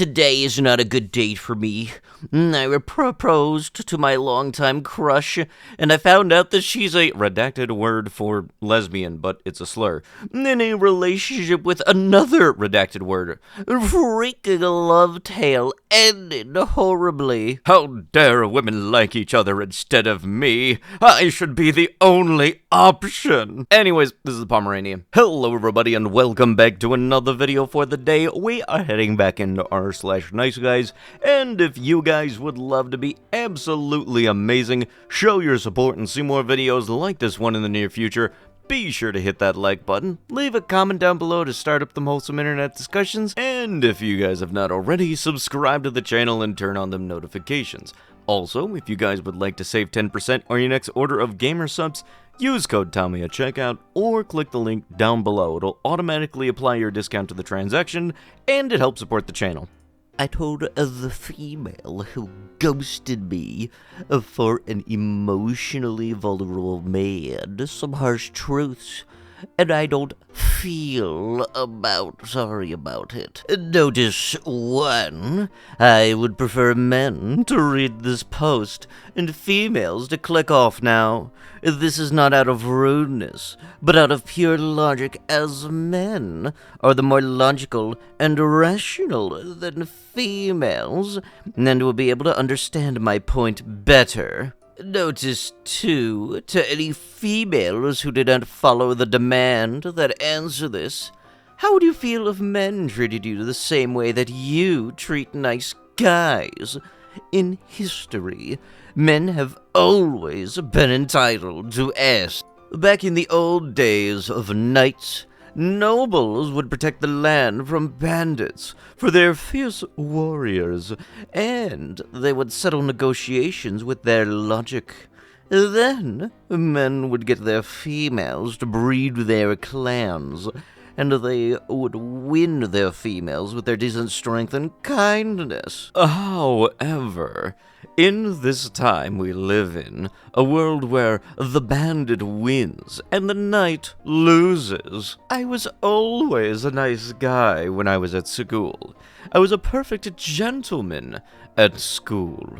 Today is not a good date for me. I proposed to my longtime crush, and I found out that she's a redacted word for lesbian, but it's a slur, in a relationship with another redacted word. Freaking love tale ended horribly. How dare women like each other instead of me? I should be the only option. Anyways, this is the Pomeranian. Hello everybody and welcome back to another video for the day. We are heading back into r/niceguys, and if you guys would love to be absolutely amazing, show your support and see more videos like this one in the near future, be sure to hit that like button, leave a comment down below to start up them wholesome internet discussions, and if you guys have not already, subscribe to the channel and turn on them notifications. Also, if you guys would like to save 10% on your next order of gamer subs, use code Tommy at checkout, or click the link down below. It'll automatically apply your discount to the transaction, and it helps support the channel. I told the female who ghosted me for an emotionally vulnerable man some harsh truths, and I don't feel sorry about it. Notice 1. I would prefer men to read this post and females to click off now. This is not out of rudeness, but out of pure logic, as men are the more logical and rational than females, and will be able to understand my point better. Notice 2, to any females who did not follow the demand that answer this, how would you feel if men treated you the same way that you treat nice guys? In history, men have always been entitled to ask. Back in the old days of knights, nobles would protect the land from bandits for their fierce warriors, and they would settle negotiations with their logic. Then, men would get their females to breed their clans, and they would win their females with their decent strength and kindness. However, in this time we live in, a world where the bandit wins and the knight loses. I was always a nice guy when I was at school. I was a perfect gentleman at school.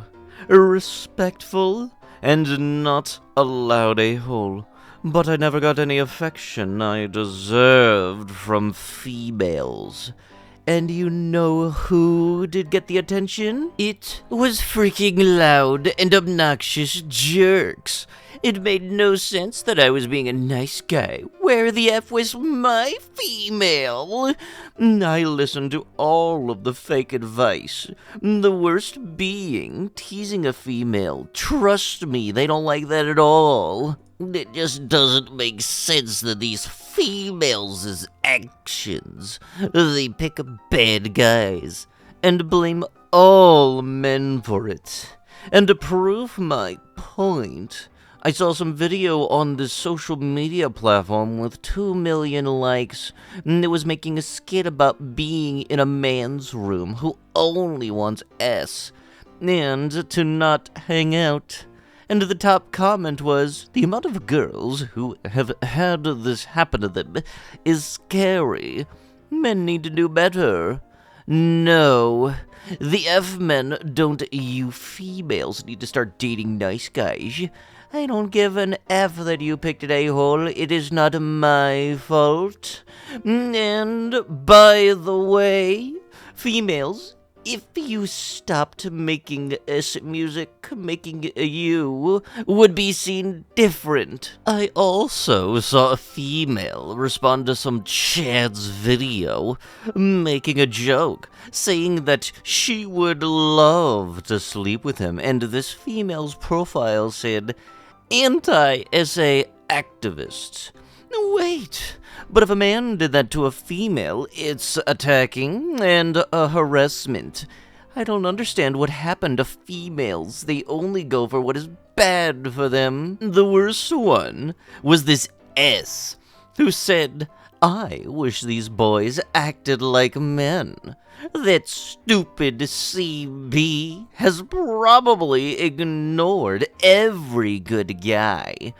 Respectful and not a loud a-hole. But I never got any affection I deserved from females. And you know who did get the attention? It was freaking loud and obnoxious jerks. It made no sense that I was being a nice guy. Where the F was my female? I listened to all of the fake advice. The worst being teasing a female. Trust me, they don't like that at all. It just doesn't make sense that these females' actions. They pick bad guys and blame all men for it. And to prove my point, I saw some video on this social media platform with 2 million likes, and it was making a skit about being in a man's room who only wants S, and to not hang out. And the top comment was, the amount of girls who have had this happen to them is scary. Men need to do better. No, the F-men don't. You females need to start dating nice guys. I don't give an F that you picked an a-hole. It is not my fault. And, by the way, females, if you stopped making S music, making you would be seen different. I also saw a female respond to some Chad's video, making a joke, saying that she would love to sleep with him, and this female's profile said, anti-SA activist. Wait, but if a man did that to a female, it's attacking and a harassment. I don't understand what happened to females. They only go for what is bad for them. The worst one was this S, who said, I wish these boys acted like men. That stupid CB has probably ignored every good guy.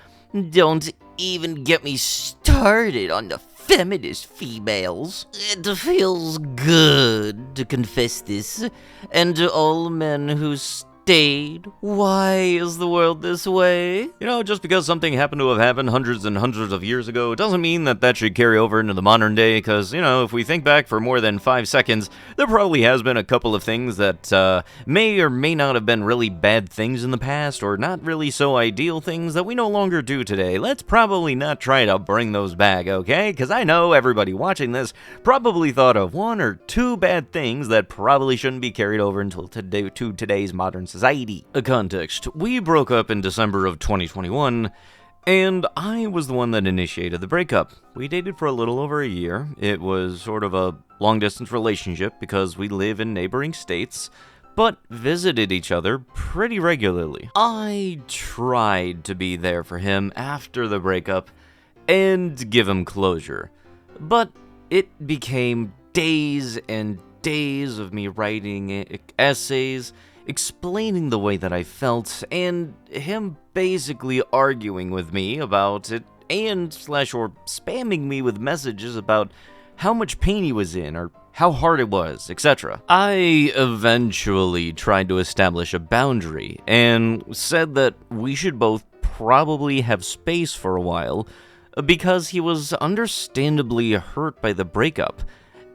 Don't even get me started on the feminist females. It feels good to confess this, and to all men who stayed. Why is the world this way? You know, just because something happened to have happened hundreds and hundreds of years ago, it doesn't mean that that should carry over into the modern day, because, you know, if we think back for more than 5 seconds, there probably has been a couple of things that may or may not have been really bad things in the past, or not really so ideal things that we no longer do today. Let's probably not try to bring those back, okay? Because I know everybody watching this probably thought of 1 or 2 bad things that probably shouldn't be carried over until to today's modern society. A context: we broke up in December of 2021, and I was the one that initiated the breakup. We dated for a little over a year. It was sort of a long-distance relationship because we live in neighboring states, but visited each other pretty regularly. I tried to be there for him after the breakup and give him closure, but it became days and days of me writing essays, explaining the way that I felt, and him basically arguing with me about it and or spamming me with messages about how much pain he was in or how hard it was, etc. I eventually tried to establish a boundary and said that we should both probably have space for a while because he was understandably hurt by the breakup,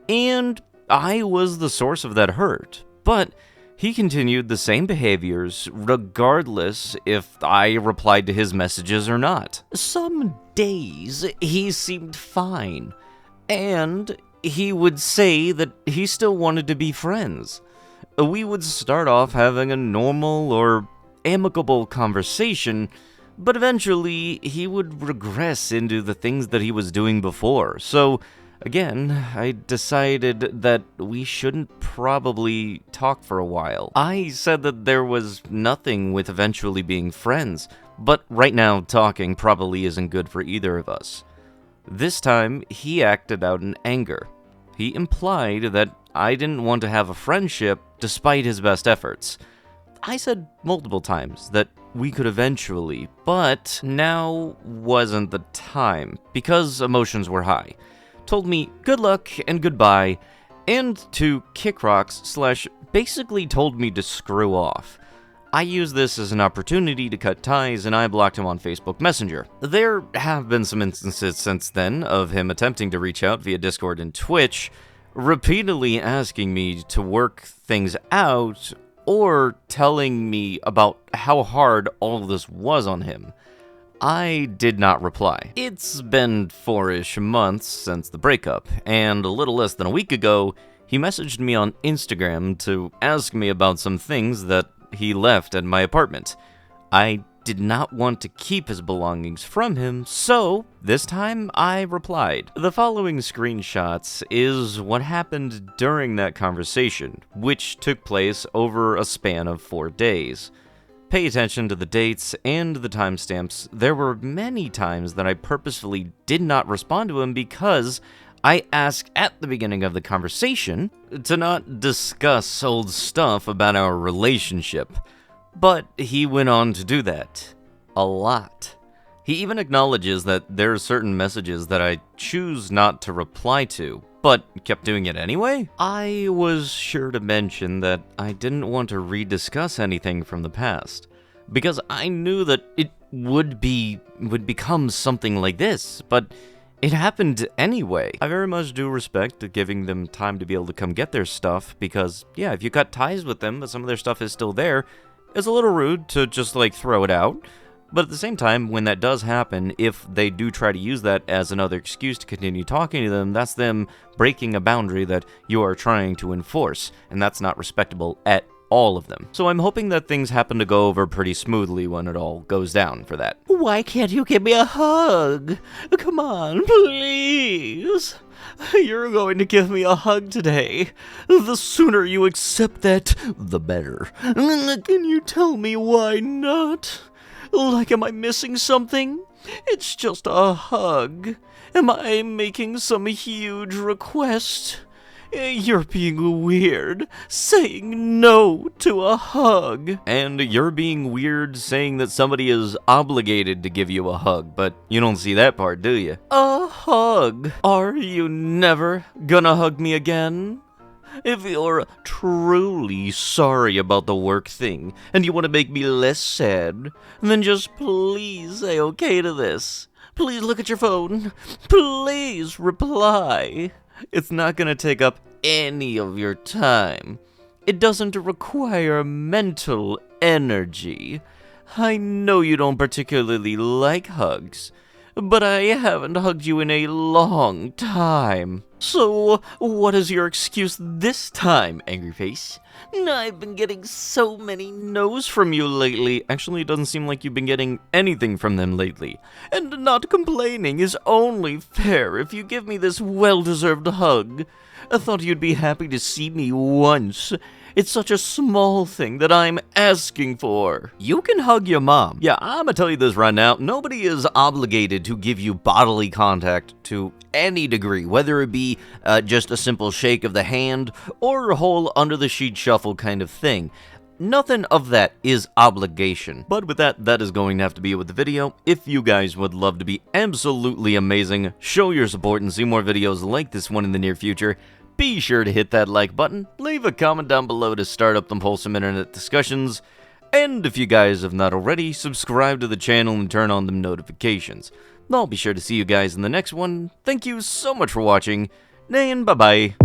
and I was the source of that hurt. But he continued the same behaviors regardless if I replied to his messages or not. Some days he seemed fine, and he would say that he still wanted to be friends. We would start off having a normal or amicable conversation, but eventually he would regress into the things that he was doing before. So again, I decided that we shouldn't probably talk for a while. I said that there was nothing with eventually being friends, but right now talking probably isn't good for either of us. This time, he acted out in anger. He implied that I didn't want to have a friendship despite his best efforts. I said multiple times that we could eventually, but now wasn't the time because emotions were high. Told me good luck and goodbye, and to kick rocks / basically told me to screw off. I used this as an opportunity to cut ties, and I blocked him on Facebook Messenger. There have been some instances since then of him attempting to reach out via Discord and Twitch, repeatedly asking me to work things out or telling me about how hard all of this was on him. I did not reply. It's been 4-ish months since the breakup, and a little less than a week ago, he messaged me on Instagram to ask me about some things that he left at my apartment. I did not want to keep his belongings from him, so this time I replied. The following screenshots is what happened during that conversation, which took place over a span of 4 days. Pay attention to the dates and the timestamps. There were many times that I purposefully did not respond to him because I asked at the beginning of the conversation to not discuss old stuff about our relationship. But he went on to do that. A lot. He even acknowledges that there are certain messages that I choose not to reply to, but kept doing it anyway? I was sure to mention that I didn't want to rediscuss anything from the past, because I knew that it would become something like this, but it happened anyway. I very much do respect giving them time to be able to come get their stuff, because, yeah, if you cut ties with them, but some of their stuff is still there, it's a little rude to just, throw it out. But at the same time, when that does happen, if they do try to use that as another excuse to continue talking to them, that's them breaking a boundary that you are trying to enforce, and that's not respectable at all of them. So I'm hoping that things happen to go over pretty smoothly when it all goes down for that. Why can't you give me a hug? Come on, please. You're going to give me a hug today. The sooner you accept that, the better. Can you tell me why not? Am I missing something? It's just a hug. Am I making some huge request? You're being weird, saying no to a hug. And you're being weird saying that somebody is obligated to give you a hug, but you don't see that part, do you? A hug. Are you never gonna hug me again? If you're truly sorry about the work thing, and you want to make me less sad, then just please say okay to this. Please look at your phone. Please reply. It's not gonna take up any of your time. It doesn't require mental energy. I know you don't particularly like hugs, but I haven't hugged you in a long time. So, what is your excuse this time, angry face? I've been getting so many no's from you lately. Actually, it doesn't seem like you've been getting anything from them lately. And not complaining is only fair if you give me this well-deserved hug. I thought you'd be happy to see me once. It's such a small thing that I'm asking for. You can hug your mom. Yeah, I'm gonna tell you this right now. Nobody is obligated to give you bodily contact to any degree, whether it be just a simple shake of the hand or a whole under-the-sheet shuffle kind of thing. Nothing of that is obligation. But with that, that is going to have to be it with the video. If you guys would love to be absolutely amazing, show your support and see more videos like this one in the near future, be sure to hit that like button, leave a comment down below to start up them wholesome internet discussions, and if you guys have not already, subscribe to the channel and turn on them notifications. I'll be sure to see you guys in the next one. Thank you so much for watching, and bye-bye.